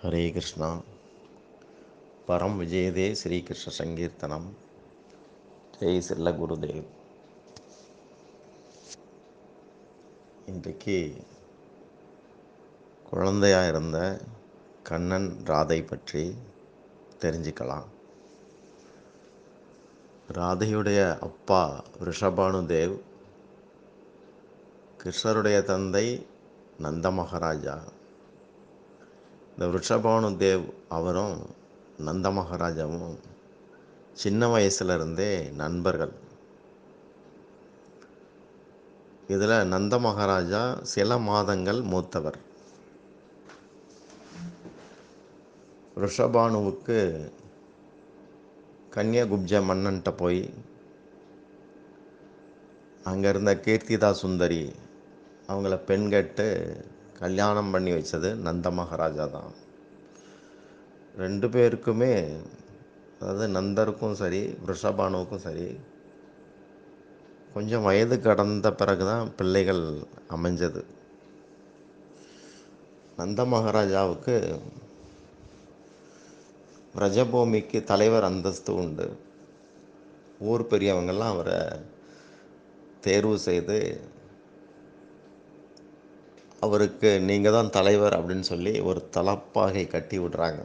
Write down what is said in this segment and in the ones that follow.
ஹரே கிருஷ்ணா. பரம் விஜயதே ஸ்ரீகிருஷ்ண சங்கீர்த்தனம். ஜெய் செல்ல குருதேவ். இன்றைக்கு குழந்தையாக இருந்த கண்ணன் ராதை பற்றி தெரிஞ்சுக்கலாம். ராதையுடைய அப்பா ரிஷபானுதேவ், கிருஷ்ணருடைய தந்தை நந்த மகாராஜா. இந்த ரிஷபானுதேவ் அவரும் நந்த மகாராஜாவும் சின்ன வயசுலேருந்தே நண்பர்கள். இதில் நந்த மகாராஜா சில மாதங்கள் மூத்தவர். ரிஷபானுவுக்கு கன்யாகுப்ஜ மன்னன்ட்ட போய் அங்கே இருந்த கீர்த்திதா சுந்தரி அவங்கள பெண் கேட்டு கல்யாணம் பண்ணி வச்சது நந்த மகாராஜா தான். ரெண்டு பேருக்குமே, அதாவது நந்தருக்கும் சரி ரிஷபானுவுக்கும் சரி, கொஞ்சம் வயது கடந்த பிறகு தான் பிள்ளைகள் அமைஞ்சது. நந்த மகாராஜாவுக்கு பிரஜபூமிக்கு தலைவர் அந்தஸ்து உண்டு. ஊர் பெரியவங்கள்லாம் அவரை தேர்வு செய்து அவருக்கு நீங்கள் தான் தலைவர் அப்படின்னு சொல்லி ஒரு தலப்பாகை கட்டி விடுறாங்க.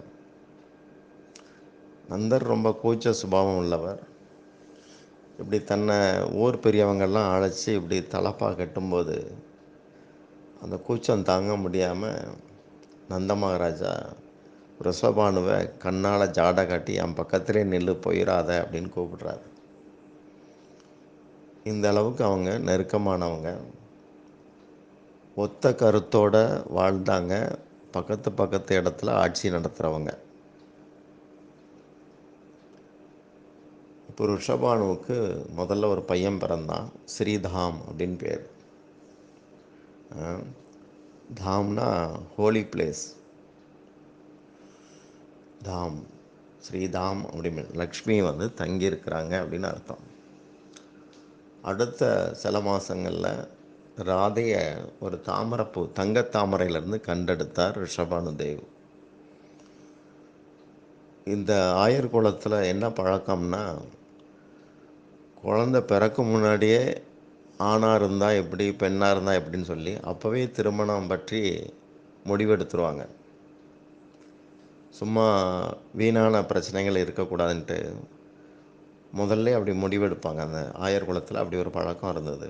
நந்தர் ரொம்ப கூச்ச சுபாவம் உள்ளவர். இப்படி தன்னை ஊர் பெரியவங்கள்லாம் அழைச்சி இப்படி தலப்பாக கட்டும்போது அந்த கூச்சம் தாங்க முடியாமல் நந்த மகாராஜா ரிஷபானுவை கண்ணால் ஜாடை காட்டி என் பக்கத்திலே நில்லு, போயிடாத அப்படின்னு கூப்பிடுறாரு. இந்த அளவுக்கு அவங்க நெருக்கமானவங்க, ஒத்த கருத்தோடு வாழ்ந்தாங்க, பக்கத்து இடத்துல ஆட்சி நடத்துகிறவங்க. இப்போ ரிஷபானுவுக்கு முதல்ல ஒரு பையன் பிறந்தான், ஸ்ரீதாம் அப்படின்னு பேர். தாம்னா ஹோலி பிளேஸ். தாம், ஸ்ரீதாம் அப்படின்னு லக்ஷ்மி தங்கியிருக்கிறாங்க அப்படின்னு அர்த்தம். அடுத்த சில மாதங்களில் ராதையை ஒரு தாமரைப்பூ, தங்கத்தாமரையிலேருந்து கண்டெடுத்தார் ரிஷபானுதேவ். இந்த ஆயர் குலத்தில் என்ன பழக்கம்னா, குழந்தை பிறக்கும் முன்னாடியே ஆணாக இருந்தால் எப்படி பெண்ணாக இருந்தால் எப்படின்னு சொல்லி அப்போவே திருமணம் பற்றி முடிவெடுத்துருவாங்க. சும்மா வீணான பிரச்சனைகள் இருக்கக்கூடாதுன்ட்டு முதல்ல அப்படி முடிவெடுப்பாங்க. அந்த ஆயர் குலத்தில் அப்படி ஒரு பழக்கம் இருந்தது.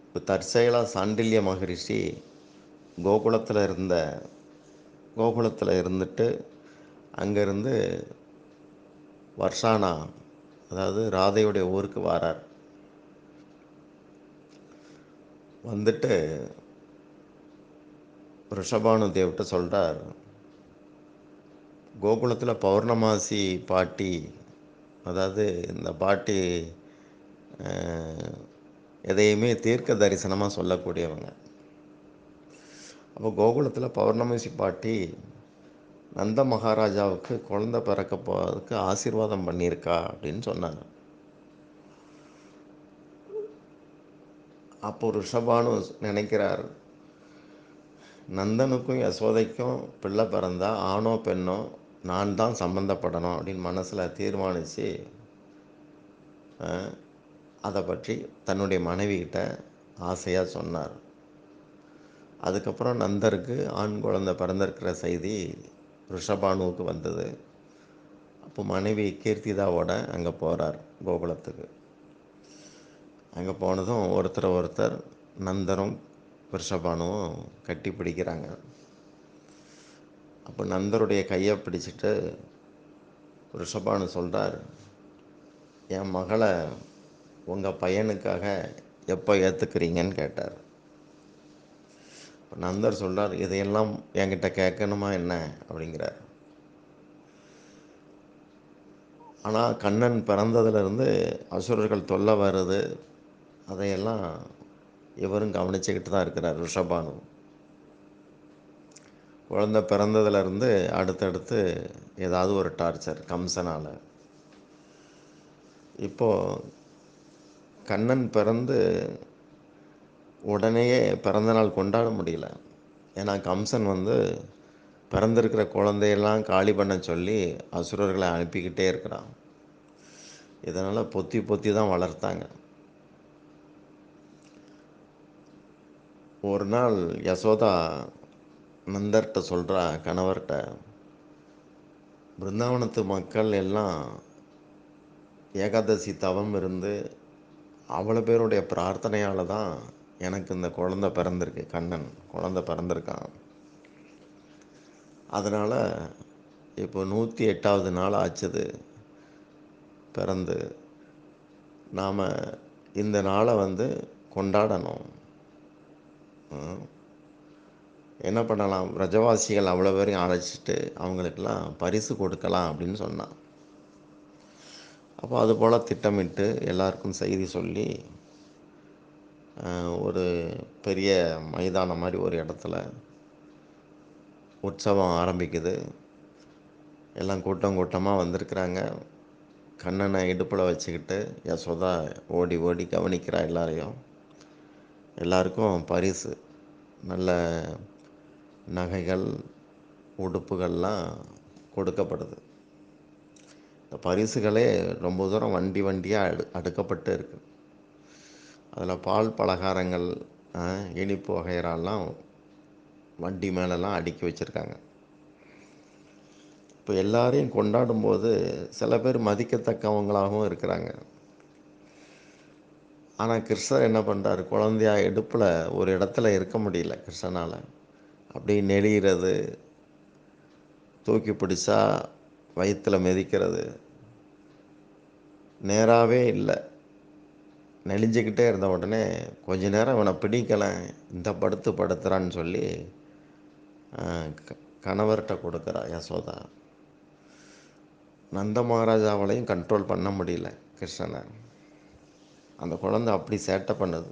இப்போ தற்செயலாக சாண்டில்ய மகரிஷி கோகுலத்தில் இருந்துட்டு அங்கேருந்து வர்ஷானா, அதாவது ராதையுடைய ஊருக்கு வரார். வந்துட்டு ரிஷபானுதேவ்கிட்ட சொல்கிறார், கோகுலத்தில் பௌர்ணமாசி பாட்டி, அதாவது இந்த பாட்டி எதையுமே தீர்க்க தரிசனமாக சொல்லக்கூடியவங்க. அப்போ கோகுலத்தில் பௌர்ணமாசி பாட்டி நந்த மகாராஜாவுக்கு குழந்தை பிறக்க போகிறதுக்கு ஆசீர்வாதம் பண்ணியிருக்கா அப்படின்னு சொன்னாங்க. அப்போ ரிஷபானு நினைக்கிறார், நந்தனுக்கும் யசோதைக்கும் பிள்ளை பிறந்தா ஆணோ பெண்ணோ நான் தான் சம்மந்தப்படணும் அப்படின்னு மனசில் தீர்மானித்து அதை பற்றி தன்னுடைய மனைவிகிட்ட ஆசையாக சொன்னார். அதுக்கப்புறம் நந்தருக்கு ஆண் குழந்தை பிறந்திருக்கிற செய்தி ரிஷபானுவுக்கு வந்தது. அப்போ மனைவி கீர்த்திதாவோட அங்கே போகிறார் கோகுலத்துக்கு. அங்கே போனதும் ஒருத்தர் நந்தரும் ரிஷபானுவும் கட்டி பிடிக்கிறாங்க. அப்போ நந்தருடைய கையை பிடிச்சிட்டு ரிஷபானு சொல்கிறார், என் மகளை உங்கள் பையனுக்காக எப்போ ஏற்றுக்கிறீங்கன்னு கேட்டார். நந்தர் சொல்கிறார், இதையெல்லாம் என்கிட்ட கேட்கணுமா என்ன அப்படிங்கிறார். ஆனால் கண்ணன் பிறந்ததுலேருந்து அசுரர்கள் தொல்லை வருது, அதையெல்லாம் இவரும் கவனிச்சுக்கிட்டு தான் இருக்கிறார் ரிஷபானு. குழந்தை பிறந்ததுலேருந்து அடுத்தடுத்து ஏதாவது ஒரு டார்ச்சர் கம்சனால். இப்போது கண்ணன் பிறந்து உடனேயே பிறந்தநாள் கொண்டாட முடியல. ஏன்னா கம்சன் பிறந்திருக்கிற குழந்தையெல்லாம் காலி பண்ண சொல்லி அசுரர்களை அனுப்பிக்கிட்டே இருக்கிறான். இதனால் பொத்தி பொத்தி தான் வளர்த்தாங்க. ஒரு நாள் யசோதா நந்தர்கிட்ட சொல்கிறா, கணவர்கிட்ட, பிருந்தாவனத்து மக்கள் எல்லாம் ஏகாதசி தவம் இருந்து அவ்வளோ பேருடைய பிரார்த்தனையால் தான் எனக்கு இந்த குழந்தை பிறந்திருக்கு, கண்ணன் குழந்தை பிறந்திருக்கான். அதனால் இப்போ 108வது நாள் ஆச்சுது பிறந்து. நாம் இந்த நாளை கொண்டாடணும். என்ன பண்ணலாம், பிரஜவாசிகள் அவ்வளோ பேரையும் அழைச்சிட்டு அவங்களுக்கெல்லாம் பரிசு கொடுக்கலாம் அப்படின்னு சொன்னான். அப்போ அதுபோல் திட்டமிட்டு எல்லாருக்கும் செய்தி சொல்லி ஒரு பெரிய மைதானம் மாதிரி ஒரு இடத்துல உற்சவம் ஆரம்பிக்குது. எல்லாம் கூட்டம் கூட்டமாக வந்திருக்கிறாங்க. கண்ணனை இடுப்பில் வச்சுக்கிட்டு யசோதா ஓடி ஓடி கவனிக்கிறா எல்லாரையும். எல்லாருக்கும் பரிசு, நல்ல நகைகள், உடுப்புகள்லாம் கொடுக்கப்படுது. இந்த பரிசுகளே ரொம்ப தூரம் வண்டி வண்டியாக அடுக்கப்பட்டு இருக்கு. அதில் பால் பலகாரங்கள், இனிப்பு வகையெல்லாம் வண்டி மேலெல்லாம் அடுக்கி வச்சுருக்காங்க. இப்போ எல்லாரையும் கொண்டாடும்போது சில பேர் மதிக்கத்தக்கவங்களாகவும் இருக்கிறாங்க. ஆனால் கிருஷ்ணர் என்ன பண்ணுறாரு, குழந்தையா இடுப்பில் ஒரு இடத்துல இருக்க முடியல கிருஷ்ணனால். அப்படி நெளிகிறது, தூக்கி பிடிச்சா வயிற்றில் மிதிக்கிறது, நேராகவே இல்லை, நெளிஞ்சிக்கிட்டே இருந்த உடனே கொஞ்ச நேரம் இவனை பிடிக்கலை, இந்த படுத்துறான்னு சொல்லி கணவர்கிட்ட கொடுக்குறா யசோதா. நந்த மகாராஜாவாலையும் கண்ட்ரோல் பண்ண முடியல கிருஷ்ணனை. அந்த குழந்தை அப்படி சேட்டை பண்ணுது.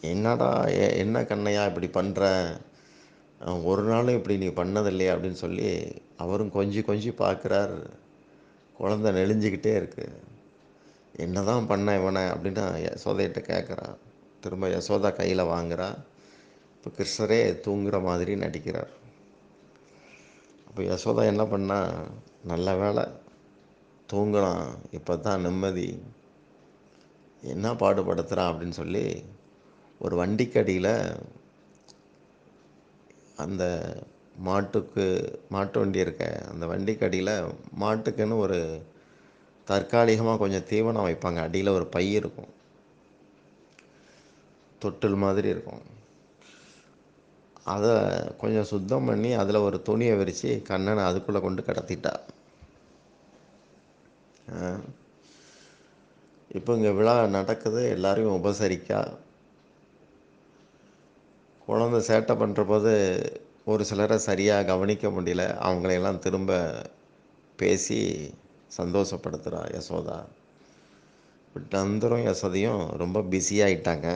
என்னடா என்ன கண்ணையா இப்படி பண்ணுற, ஒரு நாளும் இப்படி நீ பண்ணதில்லையே அப்படின்னு சொல்லி அவரும் கொஞ்சி கொஞ்சி பார்க்குறார். குழந்தை நெளிஞ்சிக்கிட்டே இருக்கு. என்ன தான் பண்ண இவனை அப்படின்னு யசோதையிட்ட கேட்குறா. திரும்ப யசோதா கையில் வாங்குறா. இப்போ கிருஷ்ணரே தூங்குற மாதிரி நடிக்கிறார். அப்போ யசோதா என்ன பண்ணா, நல்ல வேலை தூங்கலாம், இப்போ தான் நிம்மதி, என்ன பாடுபடுத்துகிறான் அப்படின்னு சொல்லி ஒரு வண்டிக்கடியில் அந்த மாட்டு வண்டி இருக்க அந்த வண்டிக்கடியில் மாட்டுக்குன்னு ஒரு தற்காலிகமாக கொஞ்சம் தீவனம் வைப்பாங்க. அடியில் ஒரு பை இருக்கும், தொட்டில் மாதிரி இருக்கும். அதை கொஞ்சம் சுத்தம் பண்ணி அதில் ஒரு துணியை விரித்து கண்ணனை அதுக்குள்ளே கொண்டு கடத்திட்டா. இப்போ இங்கே விழா நடக்குது, எல்லாரையும் உபசரிக்கா. குழந்தை சேட்டை பண்ணுற போது ஒரு சிலரை சரியாக கவனிக்க முடியல, அவங்களையெல்லாம் திரும்ப பேசி சந்தோஷப்படுத்துகிறா யசோதா. நந்தரும் யசோதையும் ரொம்ப பிஸியாகிட்டாங்க.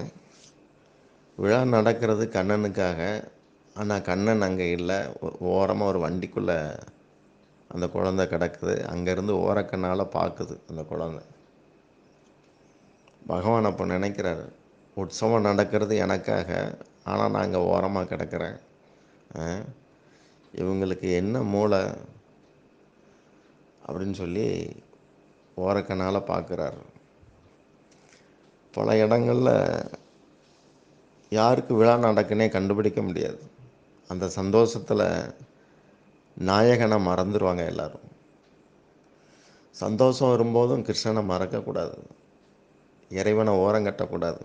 விழா நடக்கிறது கண்ணனுக்காக. ஆனால் கண்ணன் அங்கே இல்லை, ஓரமாக ஒரு வண்டிக்குள்ளே அந்த குழந்தை கிடக்குது. அங்கேருந்து ஓரக்கண்ணால் பார்க்குது அந்த குழந்தை. பகவான் அப்போ நினைக்கிறார், உற்சவம் நடக்கிறது எனக்காக, ஆனால் நான் அங்கே ஓரமாக கிடக்கிறேன். இவங்களுக்கு என்ன மூளை அப்படின்னு சொல்லி ஓரக்கண்ணால் பார்க்குறார். பல இடங்களில் யாருக்கு விழா நடக்குன்னே கண்டுபிடிக்க முடியாது. அந்த சந்தோஷத்தில் நாயகனை மறந்துடுவாங்க எல்லாரும். சந்தோஷம் வரும்போதும் கிருஷ்ணனை மறக்கக்கூடாது, இறைவனை ஓரங்கட்டக்கூடாது.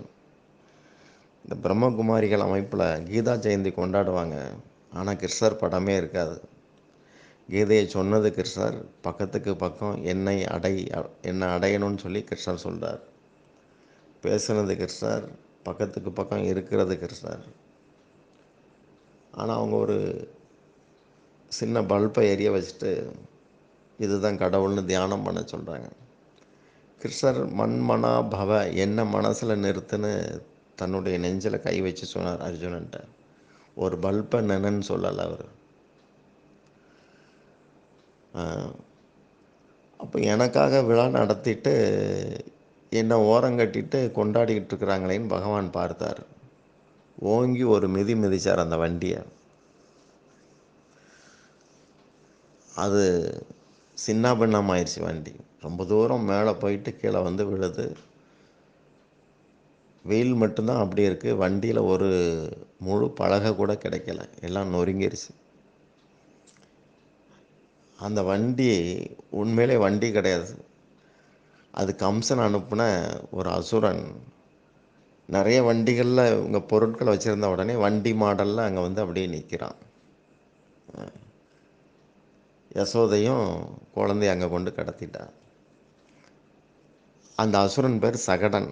இந்த பிரம்மகுமாரிகள் அமைப்பில் கீதா ஜெயந்தி கொண்டாடுவாங்க, ஆனால் கிருஷ்ணர் படமே இருக்காது. கீதையை சொன்னது கிருஷ்ணர், பக்கத்துக்கு பக்கம் என்னை அடையணும்னு சொல்லி கிருஷ்ணர் சொல்கிறார். பேசுனது கிருஷ்ணர், பக்கத்துக்கு பக்கம் இருக்கிறது கிருஷ்ணர். ஆனால் அவங்க ஒரு சின்ன பல்பை எரிய வச்சுட்டு இதுதான் கடவுள்னு தியானம் பண்ண சொல்கிறாங்க. கிருஷ்ணர் மண்மனா பவ, என்ன மனசில் நிறுத்துன்னு தன்னுடைய நெஞ்சில் கை வச்சு சொன்னார் அர்ஜுனன்ட்ட. ஒரு பல்பை நினைன்னு சொல்லலை அவர். அப்போ எனக்காக விழா நடத்திட்டு என்னை ஓரங்கட்டிட்டு கொண்டாடிக்கிட்டு இருக்கிறாங்களேன்னு பகவான் பார்த்தார். ஓங்கி ஒரு மிதிச்சார் அந்த வண்டியை. அது சின்னாபின்னமாயிருச்சு வண்டி. ரொம்ப தூரம் மேலே போயிட்டு கீழே வந்து விழுது. வெயில் மட்டும்தான் அப்படி இருக்குது. வண்டியில் ஒரு முழு பலகை கூட கிடைக்கல, எல்லாம் நொறுங்கிருச்சு. அந்த வண்டி உண்மையிலே வண்டி கிடையாது. அது கம்சன் அனுப்புன ஒரு அசுரன். நிறைய வண்டிகளில் இவங்க பொருட்களை வச்சுருந்த உடனே வண்டி மாடலில் அங்கே வந்து அப்படியே நிற்கிறான். யசோதையும் குழந்தைய அங்கே கொண்டு கடத்திட்டான். அந்த அசுரன் பேர் சகடன்.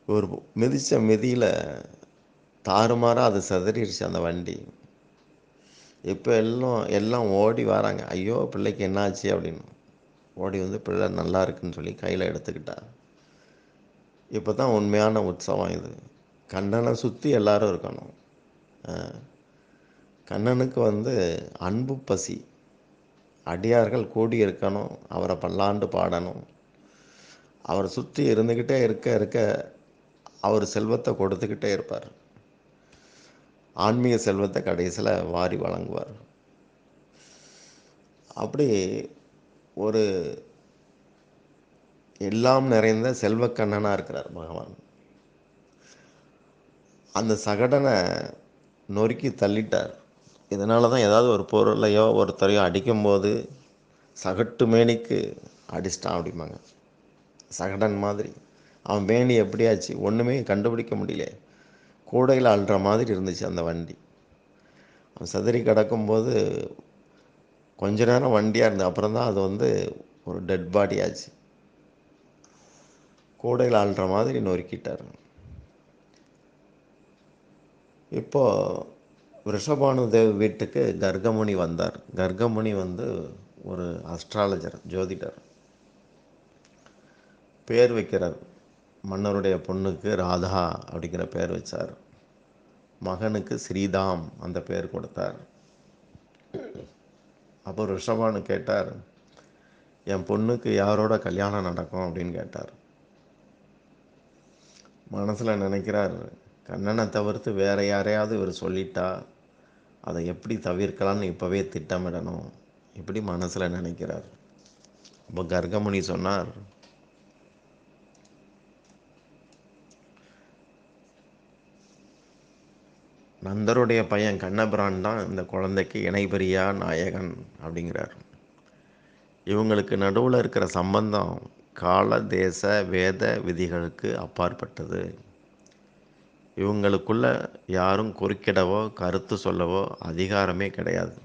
ஒரு மிதித்த மிதியில் தாறுமாறாக அது சிதறிடுச்சு அந்த வண்டி. இப்போ எல்லாம் ஓடி வராங்க, ஐயோ பிள்ளைக்கு என்னாச்சு அப்படின்னு. ஓடி வந்து பிள்ளை நல்லா இருக்குன்னு சொல்லி கையில் எடுத்துக்கிட்டா. இப்போ தான் உண்மையான உற்சவம் இது. கண்ணனை சுற்றி எல்லாரும் இருக்கணும். கண்ணனுக்கு வந்து அன்பு பசி. அடியார்கள் கூடி இருக்கணும், அவரை பல்லாண்டு பாடணும். அவரை சுற்றி இருந்துக்கிட்டே இருக்க அவர் செல்வத்தை கொடுத்துக்கிட்டே இருப்பார். ஆன்மீக செல்வத்தை கடைசியில் வாரி வழங்குவார். அப்படி ஒரு எல்லாம் நிறைந்த செல்வக்கண்ணனாக இருக்கிறார் பகவான். அந்த சகடனை நொறுக்கி தள்ளிட்டார். இதனால தான் ஏதாவது ஒரு பொருளையோ ஒருத்தரையோ அடிக்கும்போது சகட்டு மேனிக்கு அடிச்சிட்டான் அப்படிம்பாங்க. சகடன் மாதிரி அவன் மேனி எப்படியாச்சு ஒன்றுமே கண்டுபிடிக்க முடியல. கூடையில் அள்ளுற மாதிரி இருந்துச்சு அந்த வண்டி. அவன் சதுரி கிடக்கும்போது கொஞ்ச நேரம் வண்டியாக இருந்தது. அப்புறம் தான் அது வந்து ஒரு டெட் பாடி ஆச்சு. கூடையில் அள்ளுற மாதிரி நொறுக்கிட்டார். இப்போது ரிஷபானு தேவ் வீட்டுக்கு கர்கமுனி வந்தார். கர்கமுனி வந்து ஒரு அஸ்ட்ராலஜர், ஜோதிடர். பேர் வைக்கிறார். மன்னருடைய பொண்ணுக்கு ராதா அப்படிங்கிற பேர் வச்சார். மகனுக்கு ஸ்ரீதாம் அந்த பேர் கொடுத்தார். அப்போ ரிஷபானு கேட்டார், என் பொண்ணுக்கு யாரோட கல்யாணம் நடக்கும் அப்படின்னு கேட்டார். மனசில் நினைக்கிறார், கண்ணனை தவிர்த்து வேறு யாரையாவது இவர் சொல்லிட்டா அதை எப்படி தவிர்க்கலான்னு இப்போவே திட்டமிடணும், இப்படி மனசில் நினைக்கிறார். அப்போ கர்கமுனி சொன்னார், நந்தருடைய பையன் கண்ணபிரான் தான் இந்த குழந்தைக்கு இணைபெரியா நாயகன் அப்படிங்கிறார். இவங்களுக்கு நடுவில் இருக்கிற சம்பந்தம் கால தேச வேத விதிகளுக்கு அப்பாற்பட்டது. இவங்களுக்குள்ள யாரும் குறுக்கிடவோ கருத்து சொல்லவோ அதிகாரமே கிடையாது.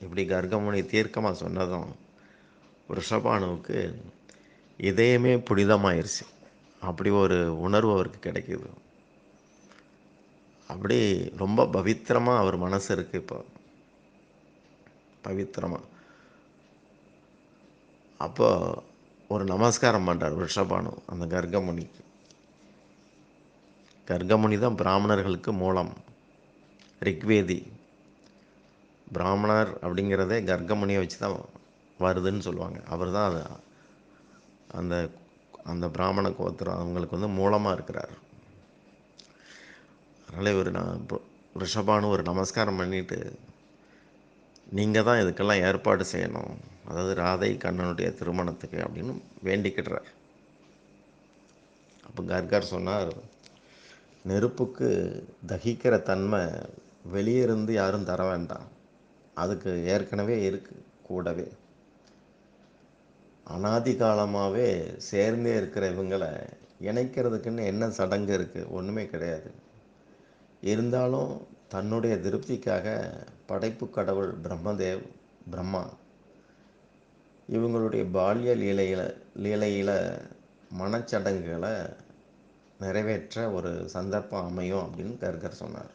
இப்படி கர்கமுனி தீர்க்கமாக சொன்னதும் ரிஷபானுவுக்கு இதயமே புனிதமாயிருச்சு. அப்படி ஒரு உணர்வு அவருக்கு கிடைக்குது. அப்படி ரொம்ப பவித்திரமாக அவர் மனசு இருக்குது. இப்போ பவித்திரமாக அப்போ ஒரு நமஸ்காரம் பண்ணுறார் ரிஷபானு அந்த கர்கமுனிக்கு. கர்கமுனி தான் பிராமணர்களுக்கு மூலம், ரிக்வேதி. பிராமணர் அப்படிங்கிறதே கர்கமுனியை வச்சு தான் வருதுன்னு சொல்லுவாங்க. அவர் தான் அது அந்த அந்த பிராமண கோத்திரம் அவங்களுக்கு வந்து மூலமாக இருக்கிறார். அதனால் இவர் ரிஷபானு ஒரு நமஸ்காரம் பண்ணிவிட்டு, நீங்கள் தான் இதுக்கெல்லாம் ஏற்பாடு செய்யணும், அதாவது ராதை கண்ணனுடைய திருமணத்துக்கு அப்படின்னு வேண்டிக்கிடுறார். அப்போ கர்கர் சொன்னார், நெருப்புக்கு தகிக்கிற தன்மை வெளியே இருந்து யாரும் தர வேண்டாம், அதுக்கு ஏற்கனவே இருக்குது கூடவே. அனாதி காலமாகவே சேர்ந்தே இருக்கிற இவங்களை இணைக்கிறதுக்குன்னு என்ன சடங்கு இருக்குது? ஒன்றுமே கிடையாது. இருந்தாலும் தன்னுடைய திருப்திக்காக படைப்பு கடவுள் பிரம்மா இவங்களுடைய பால்ய லீலையில் மனச்சடங்குகளை நிறைவேற்ற ஒரு சந்தர்ப்பம் அமையும் அப்படின்னு கர்கர் சொன்னார்.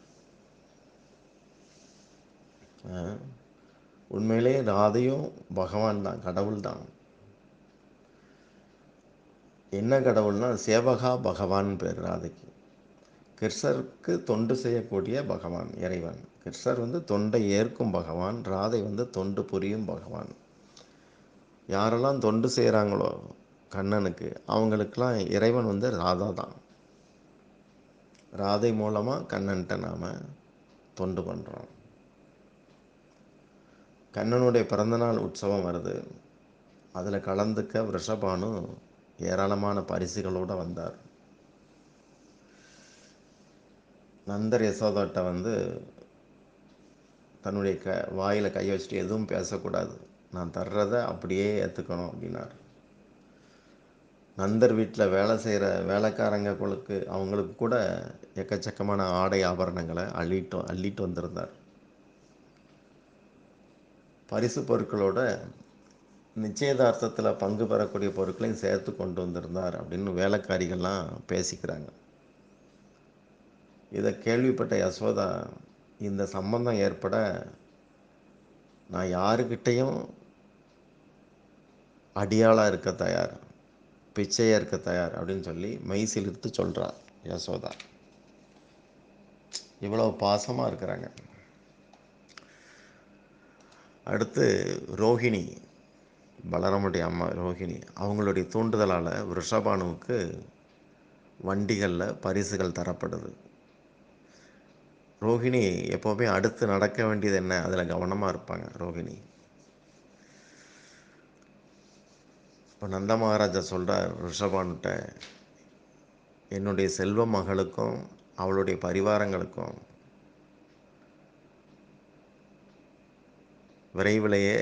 உண்மையிலே ராதையும் பகவான் தான், கடவுள் தான். என்ன கடவுள்னா சேவகா பகவான் பேர் ராதைக்கு. கிருஷ்ணருக்கு தொண்டு செய்யக்கூடிய பகவான், இறைவன். கிருஷ்ணர் வந்து தொண்டை ஏற்கும் பகவான், ராதை வந்து தொண்டு புரியும் பகவான். யாரெல்லாம் தொண்டு செய்கிறாங்களோ கண்ணனுக்கு, அவங்களுக்கெல்லாம் இறைவன் வந்து ராதா தான். ராதை மூலமாக கண்ணன்ட்ட நாம் தொண்டு பண்ணுறோம். கண்ணனுடைய பிறந்தநாள் உற்சவம் வருது. அதில் கலந்துக்க ரிஷபானு ஏராளமான பரிசுகளோடு வந்தார். நந்தர் யசோதாட்ட வந்து தன்னுடைய வாயில் கை வச்சுட்டு எதுவும் பேசக்கூடாது, நான் தர்றதை அப்படியே ஏற்றுக்கணும் அப்படின்னார். நந்தர் வீட்டில் வேலை செய்கிற வேலைக்காரங்களுக்கு அவங்களுக்கு கூட எக்கச்சக்கமான ஆடை ஆபரணங்களை அள்ளிட்டு வந்திருந்தார். பரிசு பொருட்களோட நிச்சயதார்த்தத்தில் பங்கு பெறக்கூடிய பொருட்களையும் சேர்த்து கொண்டு வந்திருந்தார் அப்படின்னு வேலைக்காரிகள்லாம் பேசிக்கிறாங்க. இதை கேள்விப்பட்ட யசோதா, இந்த சம்பந்தம் ஏற்பட நான் யாருக்கிட்டையும் அடியாளாக இருக்க தயார், பிச்சையாக இருக்க தயார் அப்படின்னு சொல்லி மெய் சிலிர்த்து சொல்கிறார் யசோதா. இவ்வளவு பாசமாக இருக்கிறாங்க. அடுத்து ரோஹிணி, பலராமுடைய அம்மா ரோஹிணி, அவங்களுடைய தூண்டுதலால் ரிஷபானுவுக்கு வண்டிகளில் பரிசுகள் தரப்படுது. ரோஹிணி எப்போவுமே அடுத்து நடக்க வேண்டியது என்ன, அதில் கவனமாக இருப்பாங்க ரோஹிணி. இப்போ நந்த மகாராஜா சொல்கிறார் ரிஷபானுட்ட, என்னுடைய செல்வ மகளுக்கும் அவளுடைய பரிவாரங்களுக்கும் விரைவிலேயே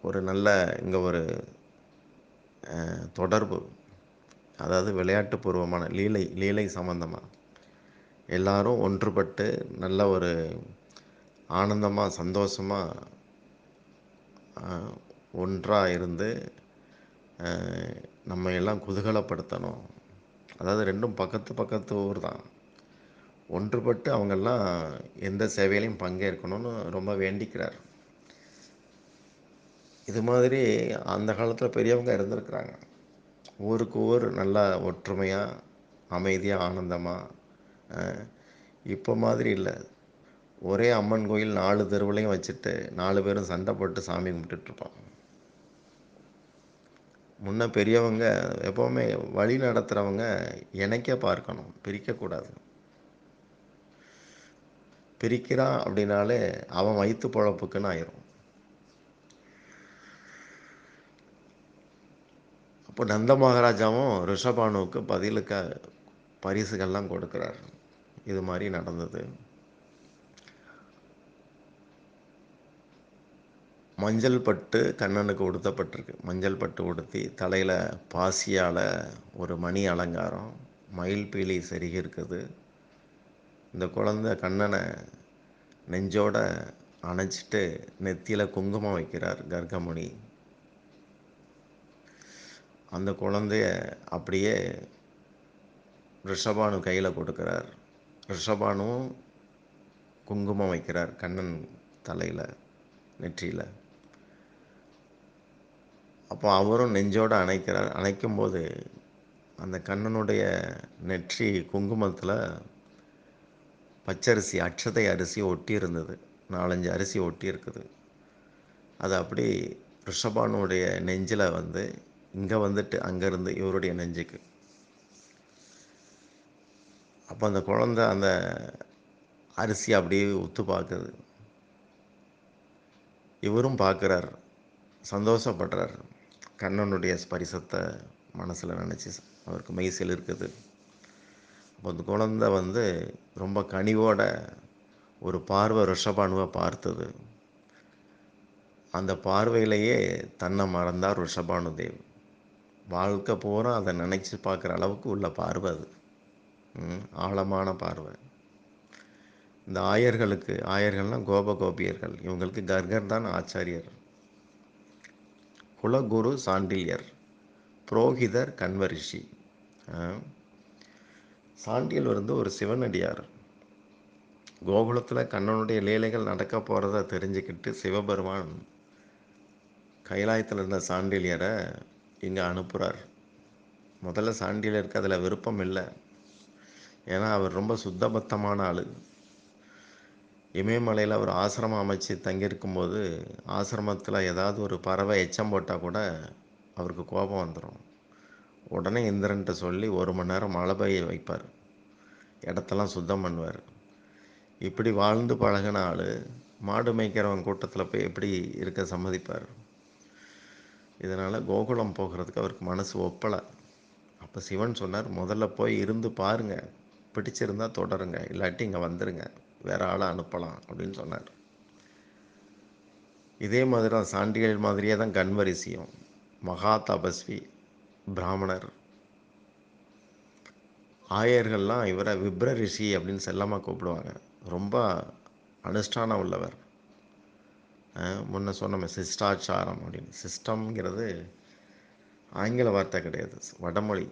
ஒரு நல்ல இங்கே ஒரு தொடர்பு, அதாவது விளையாட்டுப்பூர்வமான லீலை சம்பந்தமாக எல்லாரும் ஒன்றுபட்டு நல்ல ஒரு ஆனந்தமாக சந்தோஷமாக ஒன்றாக இருந்து நம்ம எல்லாம் குதூகலப்படுத்தணும். அதாவது ரெண்டும் பக்கத்து ஊர் தான், ஒன்றுபட்டு அவங்கெல்லாம் எந்த சேவையிலையும் பங்கேற்கணும்னு ரொம்ப வேண்டிக்கிறார். இது மாதிரி அந்த காலத்தில் பெரியவங்க இருந்திருக்கிறாங்க. ஊருக்கு ஊர் நல்லா ஒற்றுமையாக அமைதியாக ஆனந்தமாக. இப்போ மாதிரி இல்லை, ஒரே அம்மன் கோயில் 4 தெருவுலையும் வச்சுட்டு 4 பேரும் சண்டை போட்டு சாமி கும்பிட்டுட்ருப்போம். முன்ன பெரியவங்க எப்போவுமே வழி நடத்துகிறவங்க இணைக்க பார்க்கணும், பிரிக்கக்கூடாது. பிரிக்கிறான் அப்படின்னாலே அவன் வயிற்று பொழப்புக்குன்னு ஆயிரும். அப்போ நந்த மகாராஜாவும் ரிஷபானுவுக்கு பதிலுக்கு பரிசுகள்லாம் கொடுக்குறார். இது மாதிரி நடந்தது. மஞ்சள் பட்டு கண்ணனுக்கு உடுத்தப்பட்டிருக்கு. மஞ்சள் பட்டு உடுத்தி தலையில் பாசியால் ஒரு மணி அலங்காரம், மயில் பீலி செருகி இருக்குது. இந்த குழந்தை கண்ணனை நெஞ்சோட அணைச்சிட்டு நெத்தியில் குங்குமம் வைக்கிறார் கர்கமுனி. அந்த குழந்தைய அப்படியே ரிஷபானு கையில் கொடுக்குறார். ரிஷபானும் குங்குமம் வைக்கிறார் கண்ணன் தலையில், நெற்றியில். அப்போ அவரும் நெஞ்சோடு அணைக்கிறார். அணைக்கும்போது அந்த கண்ணனுடைய நெற்றி குங்குமத்தில் பச்சரிசி, அட்சதை அரிசி ஒட்டி இருந்தது. 4-5 அரிசி ஒட்டி இருக்குது. அது அப்படி ரிஷபானுடைய நெஞ்சில் வந்து இங்கே வந்துட்டு அங்கேருந்து இவருடைய நெஞ்சுக்கு. அப்போ அந்த குழந்தை அந்த அரிசி அப்படியே உத்து பார்க்குது. இவரும் பார்க்குறார், சந்தோஷப்படுறார். கண்ணனுடைய ஸ்பரிசத்தை மனசில் நினச்சி அவருக்கு மெய்சில் இருக்குது. அப்போ அந்த குழந்தை வந்து ரொம்ப கனிவோட ஒரு பார்வை ரிஷபானுவை பார்த்தது. அந்த பார்வையிலேயே தன்னை மறந்தார் ரிஷபானு தேவ். வாழ்க்கை பூரா அதை நினச்சி பார்க்குற அளவுக்கு உள்ள பார்வை அது, ஆழமான பார்வை. இந்த ஆயர்கள்னால் கோபியர்கள், இவங்களுக்கு கர்கர் தான் ஆச்சாரியர். குலகுரு சாண்டில்யர், புரோகிதர் கன்வரிஷி. சாண்டியல் வந்து ஒரு சிவனடியார். கோகுலத்தில் கண்ணனுடைய லீலைகள் நடக்க போகிறத தெரிஞ்சுக்கிட்டு சிவபெருமான் கைலாயத்தில் இருந்த சாண்டில்யரை இங்கே அனுப்புகிறார். முதல்ல சாண்டில்யருக்கு அதில் விருப்பம் இல்லை. ஏன்னா அவர் ரொம்ப சுத்தபத்தமான ஆள். இமயமலையில் அவர் ஆசிரமம் அமைச்சு தங்கியிருக்கும்போது ஆசிரமத்தில் ஏதாவது ஒரு பறவை எச்சம் போட்டால் கூட அவருக்கு கோபம் வந்துடும். உடனே இந்திரன்ட்ட சொல்லி 1 மணி நேரம் மழை பெய்ய வைப்பார், இடத்தெல்லாம் சுத்தம் பண்ணுவார். இப்படி வாழ்ந்து பழகின ஆள் மாடு மேய்க்கிறவன் கூட்டத்தில் போய் எப்படி இருக்க சம்மதிப்பார்? இதனால் கோகுலம் போகிறதுக்கு அவருக்கு மனசு ஒப்பலை. அப்போ சிவன் சொன்னார், முதல்ல போய் இருந்து பாருங்க, பிடிச்சிருந்தா தொடருங்க, இல்லாட்டி இங்கே வந்துடுங்க, வேற ஆளை அனுப்பலாம் அப்படின்னு சொன்னார். இதே மாதிரி தான் சாண்டிகள் மாதிரியே தான் கன்வரிசியும். மகா தபஸ்வி பிராமணர். ஆயர்கள்லாம் இவரை விப்ர ரிஷி அப்படின்னு செல்லமாக கூப்பிடுவாங்க. ரொம்ப அனுஷ்டானம் உள்ளவர். முன்ன சொன்னோமே சிஷ்டாச்சாரம் அப்படின்னு. சிஸ்டம்ங்கிறது ஆங்கில வார்த்தை கிடையாது, வடமொழி.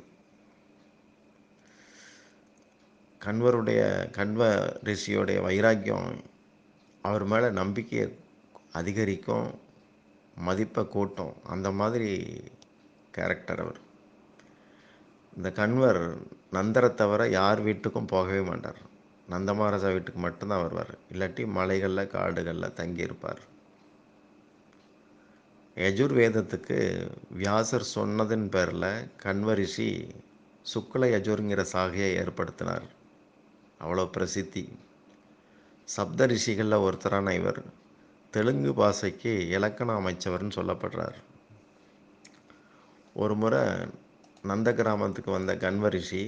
கண்வ ரிஷியோடைய வைராக்கியம் அவர் மேலே நம்பிக்கையை அதிகரிக்கும், மதிப்பை கூட்டும். அந்த மாதிரி கேரக்டர் அவர். இந்த கண்வர் நந்தரை தவிர யார் வீட்டுக்கும் போகவே மாட்டார். நந்தமகாராஜா வீட்டுக்கு மட்டும்தான் வருவார், இல்லாட்டி மலைகளில் காடுகளில் தங்கியிருப்பார். யஜுர்வேதத்துக்கு வியாசர் சொன்னதின் பேரில் கண்வரிஷி சுக்ல யஜுர்ங்கிற சாகையை ஏற்படுத்தினார். அவ்வளோ பிரசித்தி. சப்த ரிஷிகளில் ஒருத்தரான இவர் தெலுங்கு பாஷைக்கு இலக்கணம் அமைச்சவர்னு சொல்லப்படுறார். ஒரு முறை நந்த கிராமத்துக்கு வந்த கண்வரிஷி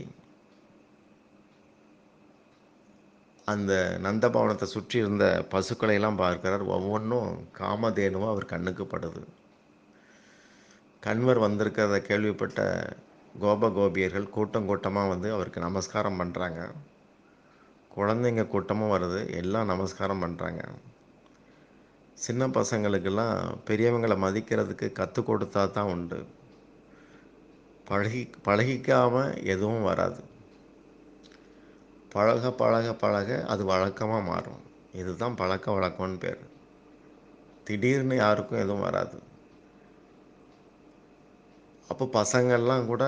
அந்த நந்தபவனத்தை சுற்றி இருந்த பசுக்களையெல்லாம் பார்க்கிறார். ஒவ்வொன்றும் காமதேனுவும் அவர் கண்ணுக்கு படுது. கண்வர் வந்திருக்கிறத கேள்விப்பட்ட கோபியர்கள் கூட்டம் கூட்டமாக வந்து அவருக்கு நமஸ்காரம் பண்ணுறாங்க. குழந்தைங்க கூட்டமும் வருது, எல்லாம் நமஸ்காரம் பண்ணுறாங்க. சின்ன பசங்களுக்கெல்லாம் பெரியவங்களை மதிக்கிறதுக்கு கற்றுக் கொடுத்தா தான் உண்டு. பழகிக்காமல் எதுவும் வராது. பழக பழக பழக அது வழக்கமாக மாறும். இதுதான் பழக்க வழக்கம்னு பேர். திடீர்னு யாருக்கும் எதுவும் வராது. அப்போ பசங்கள்லாம் கூட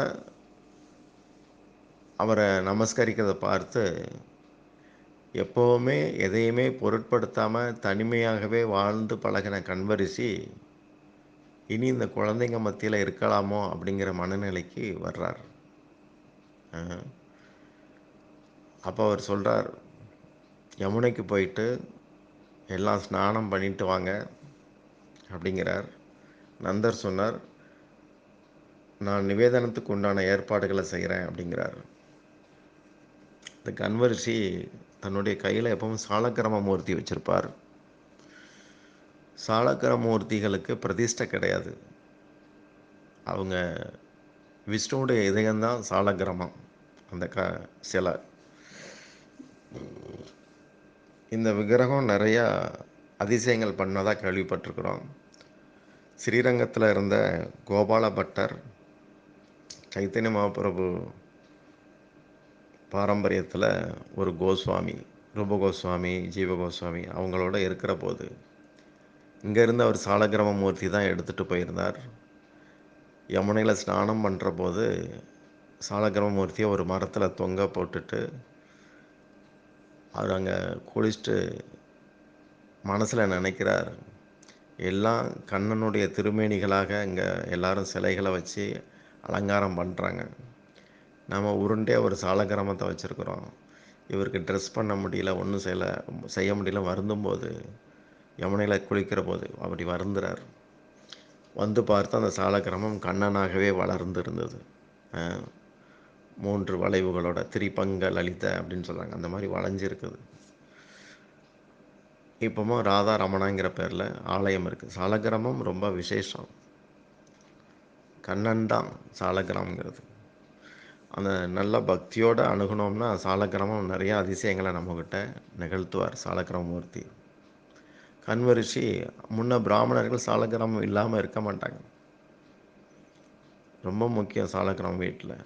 அவரை நமஸ்கரிக்கிறத பார்த்து எப்போவுமே எதையுமே பொருட்படுத்தாமல் தனிமையாகவே வாழ்ந்து பழகின கண்வரிசி இனி இந்த குழந்தைங்க மத்தியில் இருக்கலாமோ அப்படிங்கிற மனநிலைக்கு வர்றார். அப்போ அவர் சொல்கிறார், யமுனைக்கு போயிட்டு எல்லாம் ஸ்நானம் பண்ணிட்டு வாங்க அப்படிங்கிறார். நந்தர் சொன்னார், நான் நிவேதனத்துக்கு உண்டான ஏற்பாடுகளை செய்கிறேன் அப்படிங்கிறார். இந்த கண்வரிசி தன்னுடைய கையில் எப்பவும் சாலக்கிரம மூர்த்தி வச்சுருப்பார். சாலக்கிரம மூர்த்திகளுக்கு பிரதிஷ்டை கிடையாது. அவங்க விஷ்ணுவுடைய இதயம்தான் சாலக்கிரமம், அந்த சிலை. இந்த விக்கிரகம் நிறையா அதிசயங்கள் பண்ணதாக கேள்விப்பட்டிருக்கிறோம். ஸ்ரீரங்கத்தில் இருந்த கோபால பட்டர் சைத்தன்ய மகாபிரபு பாரம்பரியத்தில் ஒரு கோஸ்வாமி, ரூப கோஸ்வாமி, ஜீவ கோஸ்வாமி அவங்களோட இருக்கிற போது இங்கேருந்து அவர் சாலக்கிரம மூர்த்தி தான் எடுத்துகிட்டு போயிருந்தார். யமுனையில் ஸ்நானம் பண்ணுற போது சாலக்கிரம மூர்த்தியை ஒரு மரத்தில் தொங்க போட்டுட்டு அவர் அங்கே குளிச்சுட்டு மனசில் நினைக்கிறார், எல்லாம் கண்ணனுடைய திருமேனிகளாக இங்கே எல்லாரும் சிலைகளை வச்சு அலங்காரம் பண்ணுறாங்க. நம்ம உருண்டே ஒரு சாலக்கிரமத்தை வச்சுருக்குறோம். இவருக்கு ட்ரெஸ் பண்ண முடியல, ஒன்றும் செய்ய முடியல. வருந்தும்போது யமுனையில் குளிக்கிற போது அப்படி வருந்துறார். வந்து பார்த்து அந்த சாலக்கிரமம் கண்ணனாகவே வளர்ந்து இருந்தது. 3 வளைவுகளோட திரிபங்க லலித அப்படின்னு சொல்கிறாங்க, அந்த மாதிரி வளைஞ்சிருக்குது. இப்போவும் ராதா ரமணாங்கிற பேரில் ஆலயம் இருக்குது. சாலக்கிரமம் ரொம்ப விசேஷம். கண்ணன் தான் சாலக்கிரமங்கிறது. அந்த நல்ல பக்தியோடு அணுகுனோம்னா சாலக்கிரமம் நிறையா அதிசயங்களை நம்மக்கிட்ட நிகழ்த்துவார். சாலக்கிரமமூர்த்தி கண்வரிஷி முன்ன பிராமணர்கள் சாலக்கிரமம் இல்லாமல் இருக்க மாட்டாங்க. ரொம்ப முக்கியம் சாலக்கிரமம். வீட்டில்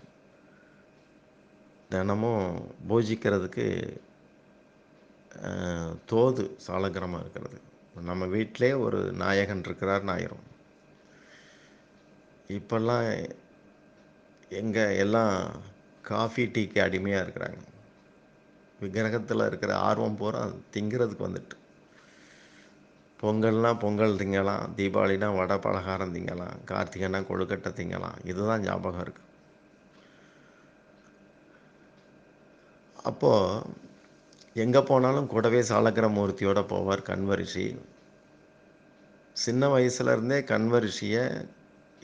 தினமும் பூஜிக்கிறதுக்கு தோது சாலக்கிரமம் இருக்கிறது. நம்ம வீட்டிலே ஒரு நாயகன் இருக்கிறார்னு ஆயிரும். இப்போல்லாம் எங்கே எல்லாம் காஃபி டீக்கு அடிமையாக இருக்கிறாங்க. விக்கிரகத்தில் இருக்கிற ஆர்வம் பூரா திங்கிறதுக்கு வந்துட்டு. பொங்கல்னால் பொங்கல் திங்கலாம், தீபாவளினா வடை பலகாரம் திங்கலாம், கார்த்திகைனா கொழுக்கட்டை திங்கலாம். இதுதான் ஞாபகம் இருக்குது. அப்போது எங்கே போனாலும் கூடவே சாலக்கிர மூர்த்தியோடு போவார் கண்வ ரிஷி. சின்ன வயசுலேருந்தே கண்வ ரிஷியை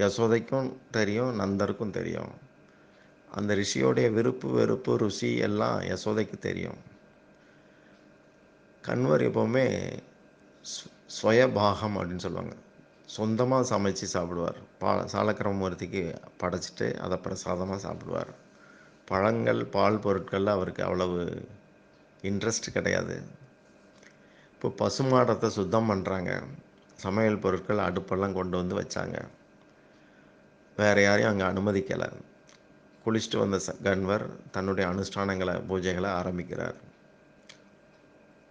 யசோதைக்கும் தெரியும், நந்தருக்கும் தெரியும். அந்த ரிஷியோடைய விருப்பு வெறுப்பு ருசி எல்லாம் யசோதைக்கு தெரியும். கண்வர் எப்போவுமே ஸ்வயபாகம் அப்படின்னு சொல்லுவாங்க, சொந்தமாக சமைச்சு சாப்பிடுவார். சாலக்கிரமூர்த்திக்கு படைச்சிட்டு அதை பிரசாதமாக சாப்பிடுவார். பழங்கள் பால் பொருட்களில் அவருக்கு அவ்வளவு இன்ட்ரெஸ்ட் கிடையாது. இப்போ பசுமாடத்தை சுத்தம் பண்ணுறாங்க, சமையல் பொருட்கள் அடுப்பெல்லாம் கொண்டு வந்து வச்சாங்க. வேறு யாரையும் அங்கே அனுமதிக்கலை. குளிச்சுட்டு வந்த கண்வர் தன்னுடைய அனுஷ்டானங்களை பூஜைகளை ஆரம்பிக்கிறார்.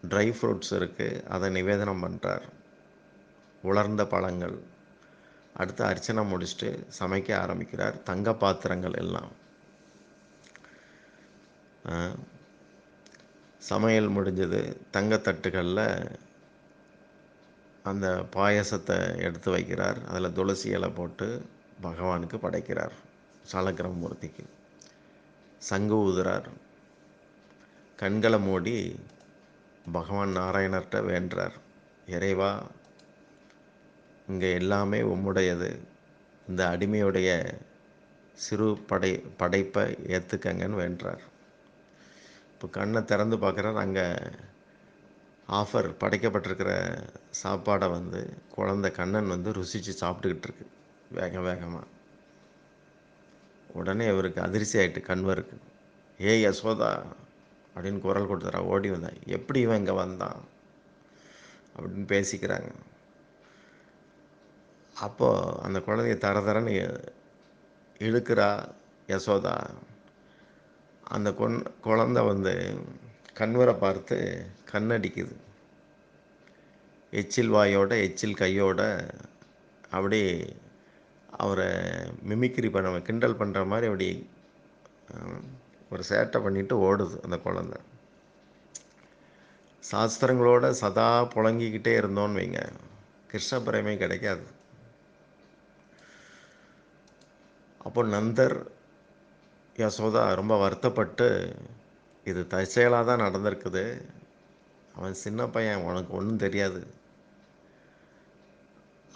ட்ரை ஃப்ரூட்ஸ் இருக்குது, அதை நிவேதனம் பண்ணுறார். உலர்ந்த பழங்கள். அடுத்து அர்ச்சனை முடிச்சுட்டு சமைக்க ஆரம்பிக்கிறார். தங்க பாத்திரங்கள் எல்லாம். சமையல் முடிஞ்சது. தங்கத்தட்டுகளில் அந்த பாயசத்தை எடுத்து வைக்கிறார். அதில் துளசி இலை போட்டு பகவானுக்கு படைக்கிறார், சாலக்கிரமூர்த்திக்கு. சங்கு ஊதுறார். கண்களை மூடி பகவான் நாராயணர்கிட்ட வேண்டுறார், இறைவா, இங்கே எல்லாமே உம்முடையது, இந்த அடிமையுடைய சிறு படைப்பை ஏற்றுக்கங்கன்னு வேண்டுறார். இப்போ கண்ணை திறந்து பார்க்குறார். அங்கே ஆஃபர் படைக்கப்பட்டிருக்கிற சாப்பாடை குழந்தை கண்ணன் ருசித்து சாப்பிட்டுக்கிட்டு இருக்கு வேகமாக. உடனே இவருக்கு அதிர்ச்சி ஆகிட்டு கண்வருக்கு. ஏய் யசோதா அப்படின்னு குரல் கொடுத்துறா. ஓடி வந்தான். எப்படி இவன் இங்கே வந்தான் அப்படின்னு பேசிக்கிறாங்க. அப்போது அந்த குழந்தைய தரன்னு இழுக்கிறா யசோதா. அந்த குழந்தை கண்வரை பார்த்து கண்ணடிக்குது. எச்சில் வாயோட எச்சில் கையோட அப்படி அவரை மிமிக்ரி பண்ண, கிண்டல் பண்ணுற மாதிரி அப்படி ஒரு சேட்டை பண்ணிட்டு ஓடுது அந்த குழந்தை. சாஸ்திரங்களோட சதா புழங்கிக்கிட்டே இருந்தோன்னு வைங்க, கிருஷ்ண பிரேமே கிடைக்காது. அப்போ நந்தர் யசோதா ரொம்ப வருத்தப்பட்டு, இது தற்செயலாக தான் நடந்திருக்குது, அவன் சின்ன பையன், உனக்கு ஒன்றும் தெரியாது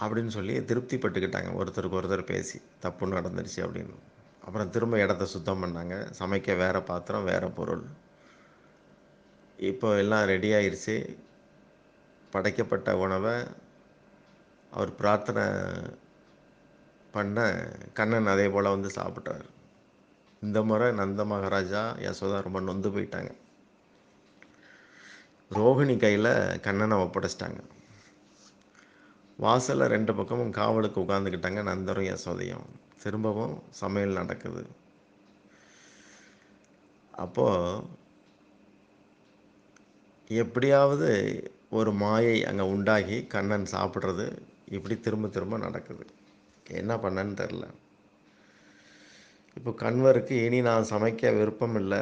அப்படின்னு சொல்லி திருப்திப்பட்டுக்கிட்டாங்க. ஒருத்தருக்கு ஒருத்தர் பேசி தப்பு நடந்துருச்சு அப்படின்னு. அப்புறம் திரும்ப இடத்த சுத்தம் பண்ணாங்க. சமைக்க வேறு பாத்திரம், வேறு பொருள். இப்போ எல்லாம் ரெடி ஆயிடுச்சு. படைக்கப்பட்ட உணவை அவர் பிரார்த்தனை பண்ண கண்ணன் அதே போல் சாப்பிட்டார். இந்த முறை நந்த மகாராஜா யசோதா ரொம்ப நொந்து போயிட்டாங்க. ரோகிணி கையில் கண்ணனை ஒப்படைச்சிட்டாங்க. வாசலில் 2 பக்கமும் காவலுக்கு உட்காந்துக்கிட்டாங்க நந்தரும் யசோதையும். திரும்பவும் சமையல் நடக்குது. அப்போது எப்படியாவது ஒரு மாயை அங்கே உண்டாகி கண்ணன் சாப்பிட்றது இப்படி திரும்ப திரும்ப நடக்குது. என்ன பண்ணன்னு தெரில. இப்போ கண்வருக்கு இனி நான் சமைக்க விருப்பம் இல்லை,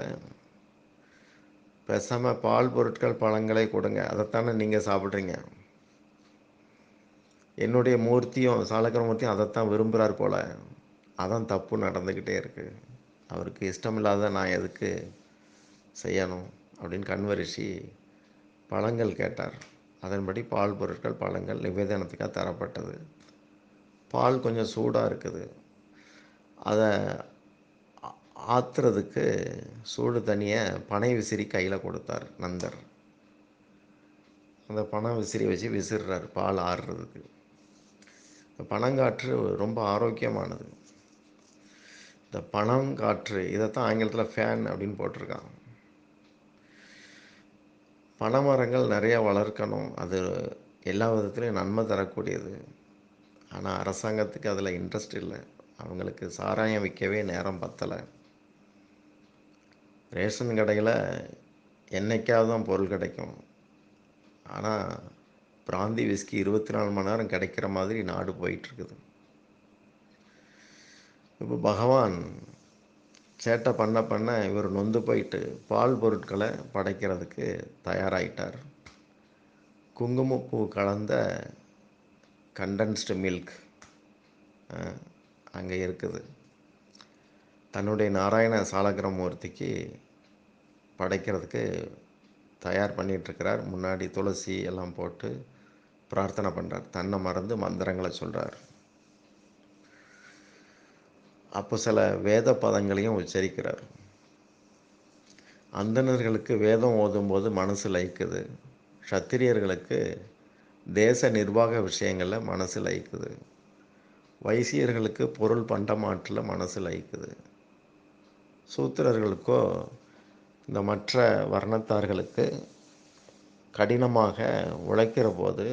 பேசாமல் பால் பொருட்கள் பழங்களே கொடுங்க, அதைத்தானே நீங்கள் சாப்பிட்றீங்க, என்னுடைய மூர்த்தியும் சாலக்கிரமூர்த்தியும் அதைத்தான் விரும்புகிறார் போல், அதான் தப்பு நடந்துக்கிட்டே இருக்குது, அவருக்கு இஷ்டமில்லாத நான் எதுக்கு செய்யணும் அப்படின்னு கண்வ ரிஷி பழங்கள் கேட்டார். அதன்படி பால் பொருட்கள் பழங்கள் நிவேதனத்துக்காக தரப்பட்டது. பால் கொஞ்சம் சூடாக இருக்குது. அதை ஆற்றுறதுக்கு சூடு தண்ணியை பனை விசிறி கையில் கொடுத்தார் நந்தர். அந்த பனை விசிறி வச்சு விசிறார் பால் ஆறுறதுக்கு. பனங்காற்று ரொம்ப ஆரோக்கியமானது. இந்த பனங்காற்று, இதைத்தான் ஆங்கிலத்தில் ஃபேன் அப்படின்னு போட்டிருக்காங்க. பனைமரங்கள் நிறைய வளர்க்கணும், அது எல்லா விதத்துலேயும் நன்மை தரக்கூடியது. ஆனால் அரசாங்கத்துக்கு அதில் இன்ட்ரெஸ்ட் இல்லை. அவங்களுக்கு சாராயம் விற்கவே நேரம் பத்தலை. ரேஷன் கடையில் என்னைக்காவது தான் பொருள் கிடைக்கும். ஆனால் பிராந்தி விஸ்கி 24 மணி நேரம் கிடைக்கிற மாதிரி நாடு போயிட்டுருக்குது. இப்போ பகவான் சேட்டை பண்ண இவர் நொந்து போயிட்டு பால் பொருட்களை படைக்கிறதுக்கு தயாராகிட்டார். குங்குமப்பூ கலந்த கண்டென்ஸ்டு மில்க் அங்கே இருக்குது. தன்னுடைய நாராயண சாலக்கிரமூர்த்திக்கு படைக்கிறதுக்கு தயார் பண்ணிகிட்ருக்கிறார். முன்னாடி துளசி எல்லாம் போட்டு பிரார்த்தனை பண்ணுறார். தன்னை மறந்து மந்திரங்களை சொல்கிறார். அப்போ சில வேத பதங்களையும் உச்சரிக்கிறார். அந்தணர்களுக்கு வேதம் ஓதும்போது மனசு லயிக்குது. சத்திரியர்களுக்கு தேச நிர்வாக விஷயங்களில் மனசு லயிக்குது. வைசியர்களுக்கு பொருள் பண்டமாற்றில் மனசு லயிக்குது. சூத்திரர்களுக்கோ இந்த மற்ற வர்ணத்தார்களுக்கு கடினமாக உழைக்கிற போது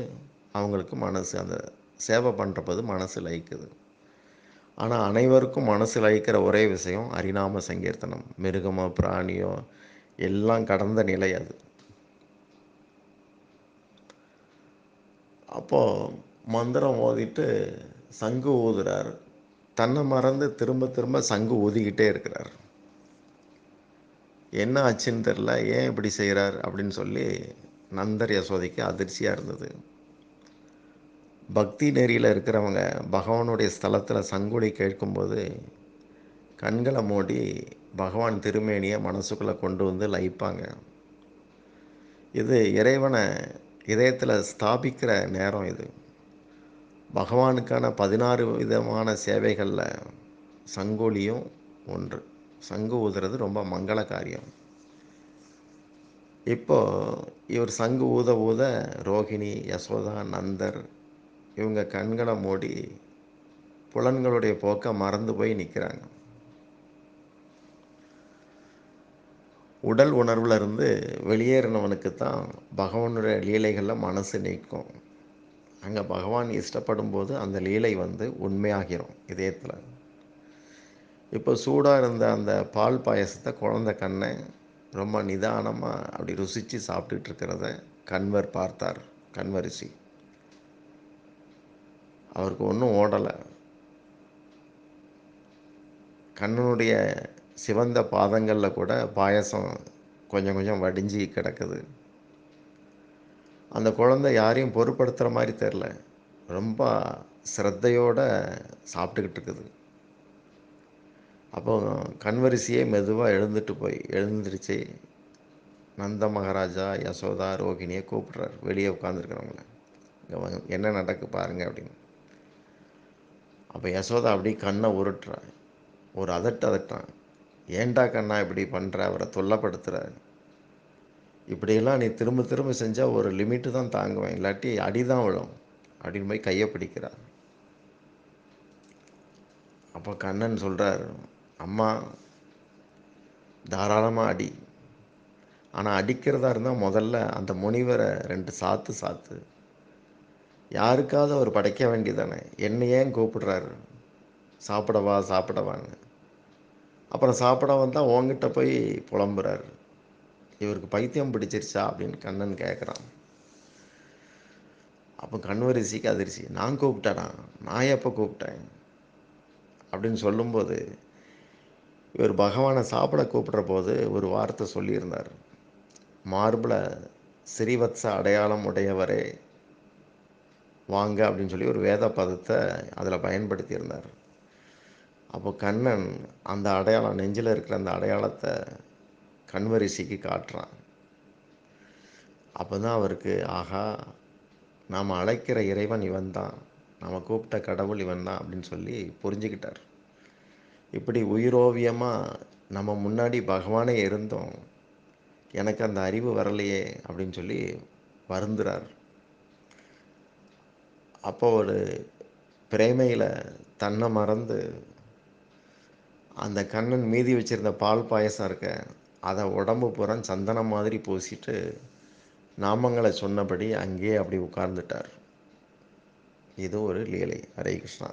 அவங்களுக்கு மனசு அந்த சேவை பண்ணுற போது மனசு லயிக்குது. ஆனால் அனைவருக்கும் மனசு லயிக்கிற ஒரே விஷயம் ஹரிநாம சங்கீர்த்தனம். மிருகமோ பிராணியோ எல்லாம் கடந்த நிலை அது. அப்போது மந்திரம் ஓதிட்டு சங்கு ஊதுறார். தன்னை மறந்து திரும்ப திரும்ப சங்கு ஊதிக்கிட்டே இருக்கிறார். என்ன ஆச்சுன்னு தெரில, ஏன் இப்படி செய்கிறார் அப்படின்னு சொல்லி நந்தர் யசோதைக்கு அதிர்ச்சியாக இருந்தது. பக்தி நெறியில் இருக்கிறவங்க பகவானுடைய ஸ்தலத்தில் சங்குடி கேட்கும்போது கண்களை மூடி பகவான் திருமேனியை மனசுக்குள்ளே கொண்டு வந்து லயிப்பாங்க. இது இறைவனை இதயத்தில் ஸ்தாபிக்கிற நேரம். இது பகவானுக்கான 16 விதமான சேவைகளில் சங்கொலியும் ஒன்று. சங்கு ஊதுறது ரொம்ப மங்கள காரியம். இப்போது இவர் சங்கு ஊத ஊத ரோகிணி, யசோதா, நந்தர் இவங்க கண்களை மூடி புலன்களுடைய போக்கை மறந்து போய் நிற்கிறாங்க. உடல் உணர்வில் இருந்து வெளியேறினவனுக்கு தான் பகவானுடைய லீலைகளில் மனசு நிற்கும். அங்கே பகவான் இஷ்டப்படும் போது அந்த லீலை உண்மையாகிரும் இதயத்தில். இப்போ சூடாக இருந்த அந்த பால் பாயசத்தை குழந்தை கண்ணை ரொம்ப நிதானமாக அப்படி ருசித்து சாப்பிட்டுட்டு இருக்கிறத கண்வர் பார்த்தார். கண்வரிசி அவருக்கு ஒன்றும் ஓடலை. கண்ணனுடைய சிவந்த பாதங்களில் கூட பாயசம் கொஞ்சம் கொஞ்சம் வடிஞ்சு கிடக்குது. அந்த குழந்தை யாரையும் பொருட்படுத்துகிற மாதிரி தெரில. ரொம்ப சிரத்தையோடு சாப்பிட்டுக்கிட்டு இருக்குது. அப்போ கண்வரிசையே மெதுவாக எழுந்திருச்சு நந்த மகாராஜா, யசோதா, ரோகிணியை கூப்பிட்றாரு. வெளியே உட்காந்துருக்கிறவங்கள, இங்கே என்ன நடக்கு பாருங்க அப்படின்னு. அப்போ யசோதா அப்படி கண்ணை உருட்டுறான். ஒரு அதட்டான். ஏண்டா கண்ணா இப்படி பண்ணுற, அவரை தொல்லைப்படுத்துகிற, இப்படியெல்லாம் நீ திரும்ப திரும்ப செஞ்சால் ஒரு லிமிட்டு தான் தாங்குவேன், இல்லாட்டி அடி தான் விழும் அப்படின்னு போய் கையை பிடிக்கிறார். அப்போ கண்ணன் சொல்கிறார், அம்மா தாராளமாக அடி, ஆனால் அடிக்கிறதா இருந்தால் முதல்ல அந்த முனிவரை 2 சாத்து. யாருக்காவது அவர் படைக்க வேண்டியதானே, என்னை ஏன் கூப்பிடுறாரு சாப்பிடவான்னு. அப்புறம் சாப்பிட வந்தால் உங்ககிட்ட போய் புலம்புறாரு. இவருக்கு பைத்தியம் பிடிச்சிருச்சா அப்படின்னு கண்ணன் கேட்குறான். அப்போ கண்வரிசிக்கு அதிர்ச்சி. நான் கூப்பிட்டேனா, நான் எப்போ கூப்பிட்டேன் அப்படின்னு சொல்லும்போது இவர் பகவானை சாப்பிட கூப்பிட்ற போது ஒரு வார்த்தை சொல்லியிருந்தார். மார்பில் ஸ்ரீவத்ச அடையாளம் உடையவரே வாங்க அப்படின்னு சொல்லி ஒரு வேத பதத்தை அதில் பயன்படுத்தியிருந்தார். அப்போ கண்ணன் அந்த அடையாளம், நெஞ்சில் இருக்கிற அந்த அடையாளத்தை கண்வரிசிக்கு காட்டுறான். அப்போ தான் அவருக்கு ஆஹா, நாம் அழைக்கிற இறைவன் இவன் தான், நாம் கூப்பிட்ட கடவுள் இவன் தான் அப்படின்னு சொல்லி புரிஞ்சுக்கிட்டார். இப்படி உயிரோவியமாக நம்ம முன்னாடி பகவானே இருந்தோம், எனக்கு அந்த அறிவு வரலையே அப்படின்னு சொல்லி வருந்துறார். அப்போ ஒரு பிரேமையில் தன்னை மறந்து அந்த கண்ணன் மீதி வச்சுருந்த பால் பாயசம் இருக்க அதை உடம்பு பூரா சந்தனம் மாதிரி பூசிட்டு நாமங்களை சொன்னபடி அங்கேயே அப்படி உட்கார்ந்துட்டார். இது ஒரு லீலை. ஹரே கிருஷ்ணா.